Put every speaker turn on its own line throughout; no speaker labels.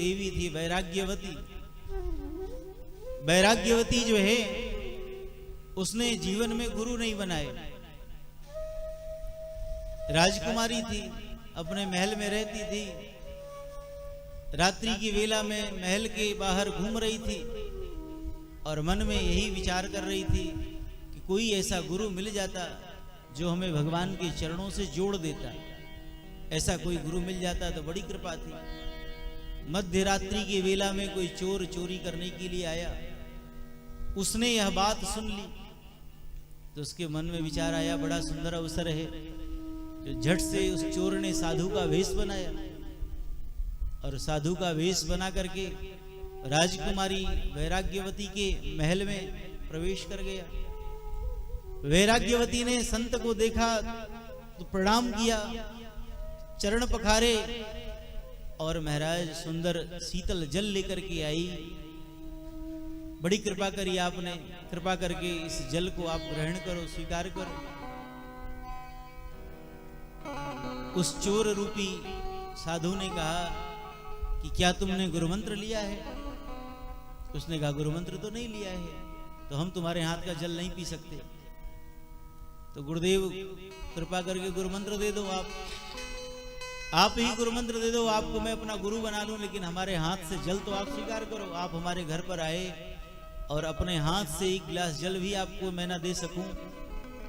देवी थी वैराग्यवती। वैराग्यवती जो है उसने जीवन में गुरु नहीं बनाए। राजकुमारी थी, अपने महल में रहती थी, रात्रि की वेला में महल के बाहर घूम रही थी और मन में यही विचार कर रही थी कि कोई ऐसा गुरु मिल जाता जो हमें भगवान के चरणों से जोड़ देता। ऐसा कोई गुरु मिल जाता तो बड़ी कृपा थी। मध्य रात्रि की वेला में कोई चोर चोरी करने के लिए आया, उसने यह बात सुन ली तो उसके मन में विचार आया बड़ा सुंदर अवसर है। जो झट से उस चोर ने साधु का वेश बनाया और साधु का वेश बना करके राजकुमारी वैराग्यवती के महल में प्रवेश कर गया। वैराग्यवती ने संत को देखा तो प्रणाम किया, चरण पखारे और महाराज सुंदर शीतल जल लेकर के आई। बड़ी कृपा करी आपने, कृपा करके इस जल को आप ग्रहण करो, स्वीकार करो। उस चोर रूपी साधु ने कहा कि क्या तुमने गुरु मंत्र लिया है? उसने कहा गुरु मंत्र तो नहीं लिया है, तो हम तुम्हारे हाथ का जल नहीं पी सकते। तो गुरुदेव कृपा करके गुरु मंत्र दे दो, आप ही गुरु मंत्र दे दो, आपको मैं अपना गुरु बना लूं, लेकिन हमारे हाथ से जल तो आप स्वीकार करो। आप हमारे घर पर आए और अपने हाथ से एक गिलास जल भी आपको मैं ना दे सकूं,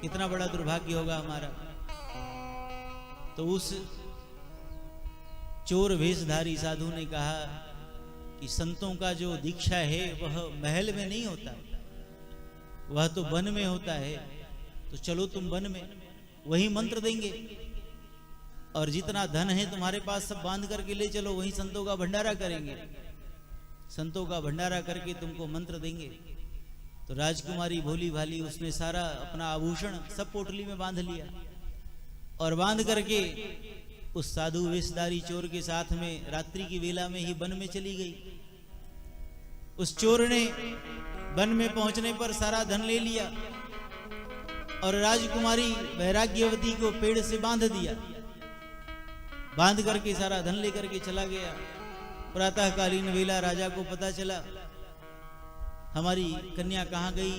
कितना बड़ा दुर्भाग्य होगा हमारा। तो उस चोर वेशधारी साधु ने कहा कि संतों का जो दीक्षा है वह महल में नहीं होता, वह तो वन में होता है। तो चलो तुम वन में, वही मंत्र देंगे और जितना धन है तुम्हारे पास सब बांध करके ले चलो, वही संतों का भंडारा करेंगे, संतों का भंडारा करके तुमको मंत्र देंगे। तो राजकुमारी भोली भाली उसने सारा अपना आभूषण सब पोटली में बांध लिया और बांध करके उस साधु वेशधारी चोर के साथ में रात्रि की वेला में ही वन में चली गई। उस चोर ने वन में पहुंचने पर सारा धन ले लिया और राजकुमारी वैराग्यवती को पेड़ से बांध दिया, बांध करके सारा धन लेकर के चला गया। प्रातःकालीन वेला राजा को पता चला हमारी कन्या कहाँ गई।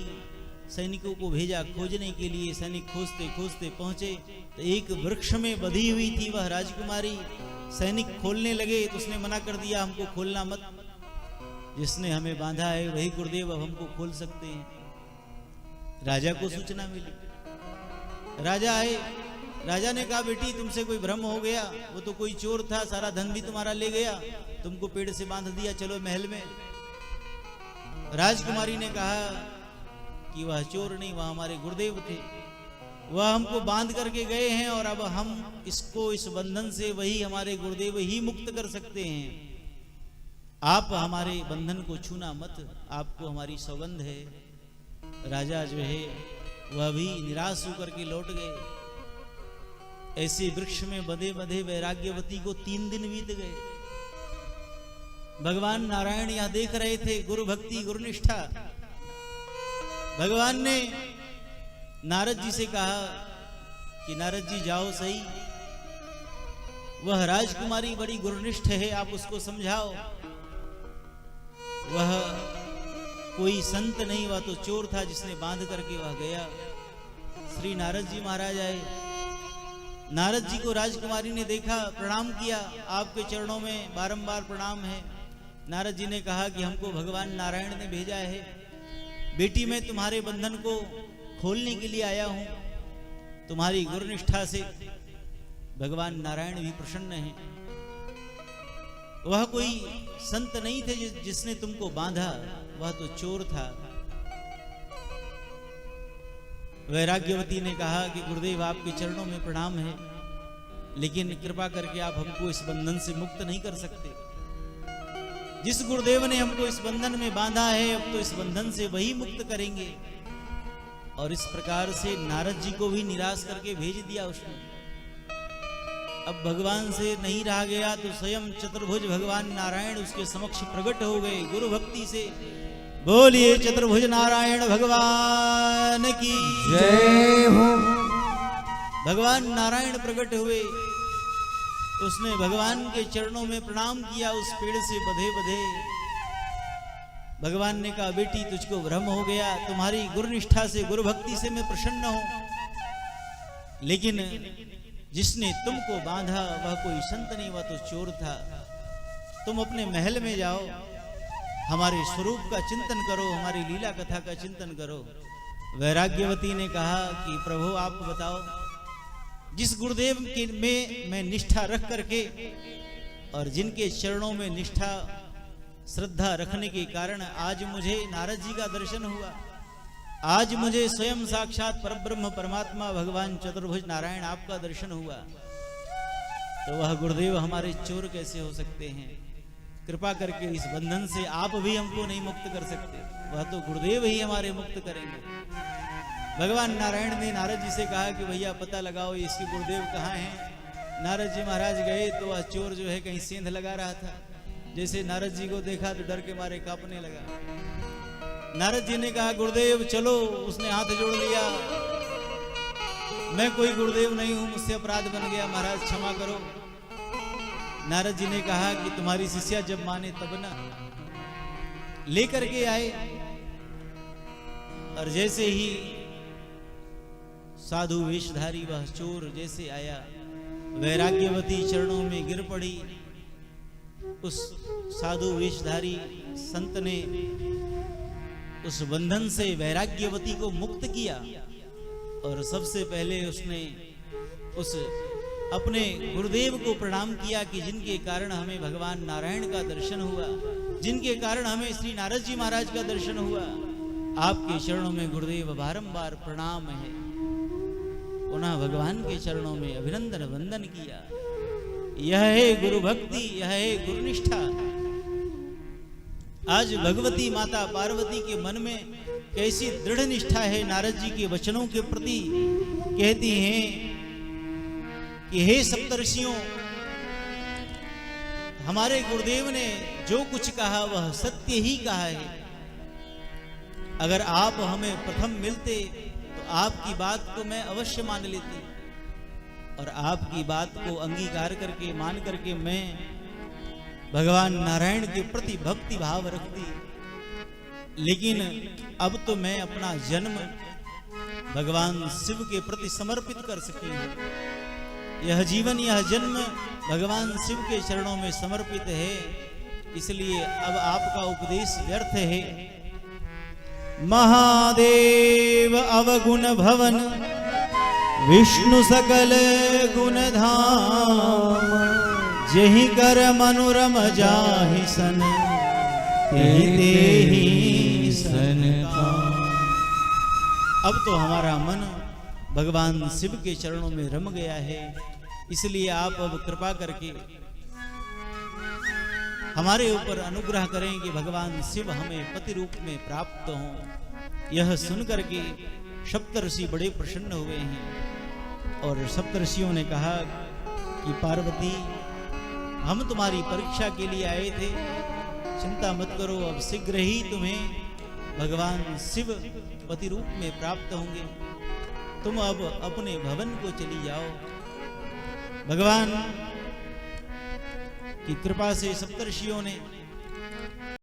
सैनिकों को भेजा खोजने के लिए, सैनिक खोजते खोजते पहुंचे तो एक वृक्ष में बंधी हुई थी वह राजकुमारी। सैनिक खोलने लगे तो उसने मना कर दिया, हमको खोलना मत, जिसने हमें बांधा है वही गुरुदेव अब हमको खोल सकते हैं। राजा को सूचना मिली, राजा आए, राजा ने कहा बेटी तुमसे कोई भ्रम हो गया, वो तो कोई चोर था, सारा धन भी तुम्हारा ले गया, तुमको पेड़ से बांध दिया, चलो महल में। राजकुमारी ने कहा कि वह चोर नहीं, वह हमारे गुरुदेव थे, वह हमको बांध करके गए हैं और अब हम इसको, इस बंधन से वही हमारे गुरुदेव ही मुक्त कर सकते हैं। आप हमारे बंधन को छूना मत, आपको हमारी सौगंध है। राजा जो है वह भी निराश होकर के लौट गए। ऐसे वृक्ष में बंधे बंधे वैराग्यवती को 3 दिन बीत गए। भगवान नारायण यहां देख रहे थे, गुरु भक्ति गुरु निष्ठा। भगवान ने नारद जी से कहा कि नारद जी जाओ सही, वह राजकुमारी बड़ी गुरुनिष्ठ है, आप उसको समझाओ। वह कोई संत नहीं, वह तो चोर था जिसने बांध करके वह गया। श्री नारद जी महाराज आए, नारद जी को राजकुमारी ने देखा, प्रणाम किया, आपके चरणों में बारंबार प्रणाम है। नारद जी ने कहा कि हमको भगवान नारायण ने भेजा है, बेटी मैं तुम्हारे बंधन को खोलने के लिए आया हूं। तुम्हारी गुरुनिष्ठा से भगवान नारायण भी प्रसन्न हैं। वह कोई संत नहीं थे जिसने तुमको बांधा, वह तो चोर था। वैराग्यवती ने कहा कि गुरुदेव आपके चरणों में प्रणाम है, लेकिन कृपा करके आप हमको इस बंधन से मुक्त नहीं कर सकते। जिस गुरुदेव ने हमको इस बंधन में बांधा है, अब तो इस बंधन से वही मुक्त करेंगे। और इस प्रकार से नारद जी को भी निराश करके भेज दिया उसने। अब भगवान से नहीं रहा गया तो स्वयं चतुर्भुज भगवान नारायण उसके समक्ष प्रकट हो गए गुरु भक्ति से। बोलिए चतुर्भुज नारायण भगवान की जय हो। भगवान नारायण प्रकट हुए उसने भगवान के चरणों में प्रणाम किया, उस पेड़ से बधे बधे। भगवान ने कहा, बेटी तुझको भ्रम हो गया, तुम्हारी गुरु निष्ठा से, गुरु भक्ति से मैं प्रसन्न हूं, लेकिन जिसने तुमको बांधा वह कोई संत नहीं, वह तो चोर था। तुम अपने महल में जाओ, हमारे स्वरूप का चिंतन करो, हमारी लीला कथा का चिंतन करो। वैराग्यवती ने कहा कि प्रभु आप बताओ, जिस गुरुदेव के में मैं निष्ठा रख करके और जिनके चरणों में निष्ठा श्रद्धा रखने के कारण आज मुझे नारद जी का दर्शन हुआ, आज मुझे स्वयं साक्षात परब्रह्म परमात्मा भगवान चतुर्भुज नारायण आपका दर्शन हुआ, तो वह गुरुदेव हमारे चोर कैसे हो सकते हैं? कृपा करके इस बंधन से आप भी हमको नहीं मुक्त कर सकते, वह तो गुरुदेव ही हमारे मुक्त करेंगे। भगवान नारायण ने नारद जी से कहा कि भैया पता लगाओ इसके गुरुदेव कहाँ हैं। नारद जी महाराज गए तो वह चोर जो है कहीं सेंध लगा रहा था। जैसे नारद जी को देखा तो डर के मारे कांपने लगा। नारद जी ने कहा, गुरुदेव चलो। उसने हाथ जोड़ लिया, मैं कोई गुरुदेव नहीं हूं, मुझसे अपराध बन गया, महाराज क्षमा करो। नारद जी ने कहा कि तुम्हारी शिष्या जब माने तब ना। लेकर के आए और जैसे ही साधु वेशधारी वह चोर जैसे आया, वैराग्यवती चरणों में गिर पड़ी। उस साधु वेशधारी संत ने उस बंधन से वैराग्यवती को मुक्त किया और सबसे पहले उसने उस अपने गुरुदेव को प्रणाम किया कि जिनके कारण हमें भगवान नारायण का दर्शन हुआ, जिनके कारण हमें श्री नारद जी महाराज का दर्शन हुआ। आपके चरणों में गुरुदेव बारंबार प्रणाम है। पुनः भगवान के चरणों में अभिनंदन वंदन किया। यह है गुरु भक्ति, यह है गुरु निष्ठा। आज भगवती माता पार्वती के मन में कैसी दृढ़ निष्ठा है नारद जी के वचनों के प्रति। कहती हैं कि हे सप्तर्षियों, हमारे गुरुदेव ने जो कुछ कहा वह सत्य ही कहा है। अगर आप हमें प्रथम मिलते तो आपकी बात को मैं अवश्य मान लेती और आपकी बात को अंगीकार करके मान करके मैं भगवान नारायण के प्रति भक्ति भाव रखती। लेकिन अब तो मैं अपना जन्म भगवान शिव के प्रति समर्पित कर सकी हूं। यह जीवन, यह जन्म भगवान शिव के चरणों में समर्पित है, इसलिए अब आपका उपदेश व्यर्थ है। महादेव अवगुण भवन, विष्णु सकल गुण धाम, जहि कर मनोरम जाहि सन, तेहि सन काम। अब तो हमारा मन भगवान शिव के चरणों में रम गया है, इसलिए आप अब कृपा करके हमारे ऊपर अनुग्रह करें कि भगवान शिव हमें पति रूप में प्राप्त हों। यह सुन करके सप्तर्षि बड़े प्रसन्न हुए हैं और सप्तर्षियों ने कहा कि पार्वती, हम तुम्हारी परीक्षा के लिए आए थे, चिंता मत करो, अब शीघ्र ही तुम्हें भगवान शिव पति रूप में प्राप्त होंगे। तुम अब अपने भवन को चली जाओ। भगवान की कृपा से सप्तर्षियों ने